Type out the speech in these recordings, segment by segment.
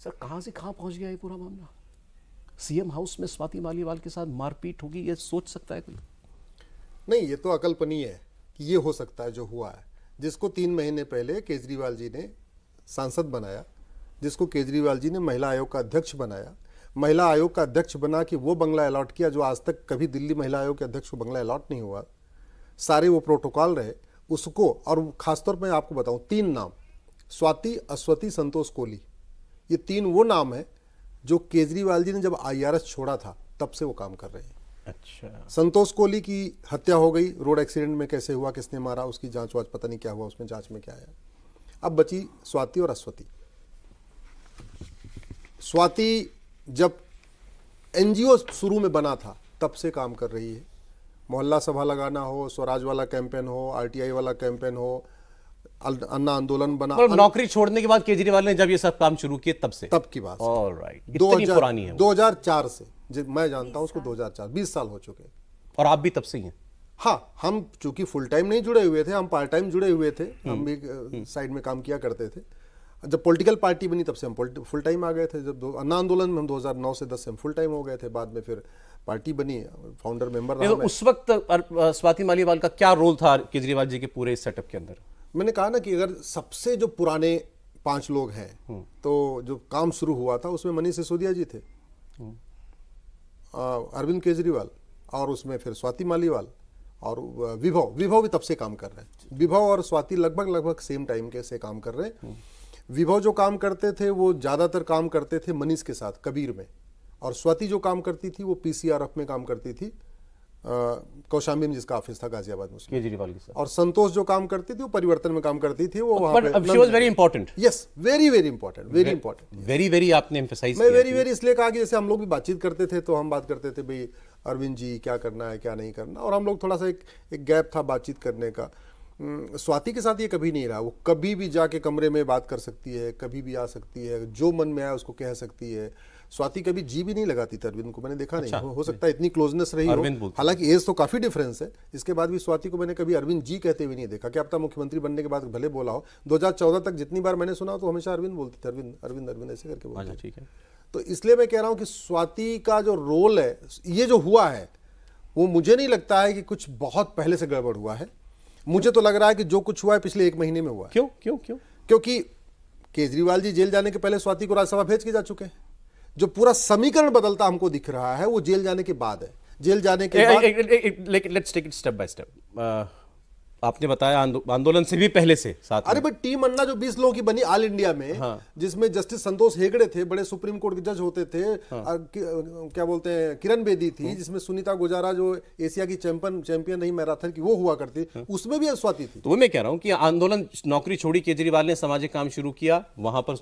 Sir कहाँ से कहाँ पहुंच गया ये पूरा मामला? सीएम हाउस में स्वाति मालीवाल के साथ मारपीट होगी, ये सोच सकता है कोई? नहीं, ये तो अकल्पनीय है कि ये हो सकता है जो हुआ है। जिसको 3 महीने पहले केजरीवाल जी ने सांसद बनाया, जिसको केजरीवाल जी ने महिला आयोग का अध्यक्ष बनाया, महिला आयोग का अध्यक्ष बना कि वो बंगला अलॉट किया जो आज तक कभी दिल्ली महिला आयोग के अध्यक्ष को बंगला अलॉट नहीं हुआ, सारे वो प्रोटोकॉल रहे उसको। और खासतौर पर मैं आपको बताऊं, 3 नाम, स्वाति, अश्वति, संतोष कोहली, ये 3 वो नाम है जो केजरीवाल जी ने जब आईआरएस छोड़ा था तब से वो काम कर रहे हैं। अच्छा, संतोष कोहली की हत्या हो गई, रोड एक्सीडेंट में कैसे हुआ, किसने मारा, उसकी जांच वाच पता नहीं क्या हुआ, उसमें जांच में क्या आया। अब बची स्वाति और अश्वति। स्वाति जब एनजीओ शुरू में बना था तब से काम कर रही है। मोहल्ला सभा लगाना हो, स्वराज वाला कैंपेन हो, आरटीआई वाला कैंपेन हो, अन्ना आंदोलन बना। और नौकरी छोड़ने के बाद केजरीवाल ने जब ये सब काम शुरू किए तब से? तब की बात। ऑलराइट, इतनी पुरानी है वो। 2004 से मैं जानता हूं उसको, 2004, 20 साल हो चुके हैं। और आप भी तब से ही हैं? हाँ, हम चूंकि फुल टाइम नहीं जुड़े हुए थे, हम पार्ट टाइम जुड़े हुए थे, हम भी साइड में काम किया करते थे। जब पॉलिटिकल पार्टी बनी तब से हम फुल टाइम आ गए थे। जब अन्ना आंदोलन में हम 2009 से 10 से हम फुल टाइम हो गए थे। बाद में फिर पार्टी बनी, फाउंडर मेंबर रहा मैं। उस वक्त स्वाति मालीवाल का क्या रोल था केजरीवाल जी के पूरे सेटअप के अंदर? मैंने कहा ना कि अगर सबसे जो पुराने 5 लोग हैं तो जो काम शुरू हुआ था उसमें मनीष सिसोदिया जी थे, अरविंद केजरीवाल, और उसमें फिर स्वाति मालीवाल और विभव भी तब से काम कर रहे हैं। विभव और स्वाति लगभग सेम टाइम के से काम कर रहे हैं। विभव जो काम करते थे वो ज्यादातर काम करते थे मनीष के साथ कबीर में, और स्वाति जो काम करती थी वो पीसीआरएफ में काम करती थी, कौशाम्बी में जिसका ऑफिस था गाजियाबाद में, केजरीवाल के साथ। और संतोष जो काम करती थी वो परिवर्तन में काम करती थी, वो वहां but she was very important. Yes, very important, very important. Very आपने एम्फसाइज मैं किया। वेरी इसलिए कहा कि जैसे हम लोग भी बातचीत करते थे तो हम बात करते थे भाई अरविंद जी क्या करना है क्या नहीं करना, और हम लोग थोड़ा सा एक गैप था बातचीत करने का। स्वाति के साथ ये कभी नहीं रहा। वो कभी भी जाके कमरे में बात कर सकती है, कभी भी आ सकती है, जो मन में आया उसको कह सकती है। स्वाति कभी जी भी नहीं लगाती थी अरविंद को, मैंने देखा नहीं। हो सकता है इतनी क्लोजनेस रही हो, हालांकि एज तो काफी डिफरेंस है। इसके बाद भी स्वाति को मैंने कभी अरविंद जी कहते हुए नहीं देखा। क्या पता मुख्यमंत्री बनने के बाद भले बोला हो। 2014 तक जितनी बार मैंने सुना तो हमेशा अरविंद बोलती थी, अरविंद अरविंद अरविंद ऐसे करके बोलती। ठीक है। तो इसलिए मैं कह रहा हूं कि स्वाति का जो रोल है, ये जो हुआ है वो मुझे नहीं लगता है कि कुछ बहुत पहले से गड़बड़ हुआ है। मुझे तो लग रहा है कि जो कुछ हुआ है पिछले 1 महीने में हुआ है। क्यों? क्योंकि केजरीवाल जी जेल जाने के पहले स्वाति को राज्यसभा भेज के जा चुके हैं। जो पूरा समीकरण बदलता हमको दिख रहा है वो जेल जाने के बाद है। जेल जाने के बाद let's take it step by step. आपने बताया आंदोलन से भी पहले से साथ। अरे भाई, टीम अन्ना जो 20 लोगों की बनी ऑल इंडिया में, जिसमें जस्टिस संतोष हेगड़े थे, बड़े सुप्रीम कोर्ट के जज होते थे, क्या बोलते हैं, किरण बेदी थी, जिसमें सुनीता गुजारा जो एशिया की चैंपियन रही मैराथन की, वो हुआ करती, उसमें भी स्वाति थी। तो वो मैं कह रहा हूं कि आंदोलन, नौकरी छोड़ी, केजरीवाल ने सामाजिक काम शुरू किया, वहां पर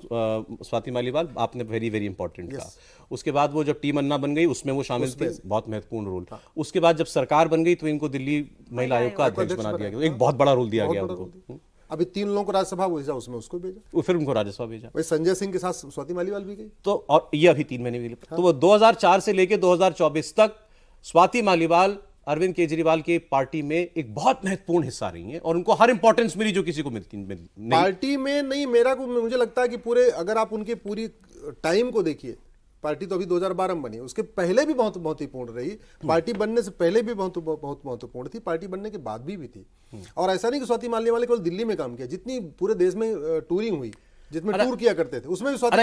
स्वाति मालीवाल आपने वेरी इंपॉर्टेंट कहा। उसके बाद वो जब टीम अन्ना बन गई उसमें वो शामिल थे, बहुत महत्वपूर्ण रोल। उसके बाद जब सरकार बन गई तो इनको दिल्ली महिला आयोग का अध्यक्ष बना दिया गया, एक बहुत बड़ा रोल दिया गया उनको। अभी 3 लोगों को राज्यसभा भेजा, उसमें उसको भेजा, फिर उनको राज्यसभा भेजा। वही संजय सिंह के साथ स्वाति मालीवाल भी गई। तो और ये अभी 3 महीने भी तो वो 2004 से लेके 2024 तक स्वाति मालीवाल अरविंद केजरीवाल की पार्टी में एक बहुत महत्वपूर्ण हिस्सा रही हैं और उनको हर इंपॉर्टेंस मिली जो किसी को मिलती नहीं। पार्टी में नहीं, मुझे लगता है कि पूरे, अगर आप उनके पूरी टाइम को देखिए, पार्टी तो अभी 2012 में बनी, उसके पहले भी बहुत महत्वपूर्ण रही। पार्टी बनने से पहले भी बहुत महत्वपूर्ण थी, पार्टी बनने के बाद भी थी। और ऐसा नहीं कि स्वाति मालीवाल केवल दिल्ली में काम किया, जितनी पूरे देश में टूरिंग हुई, जिसमें टूर किया करते थे, उसमें भी स्वाति।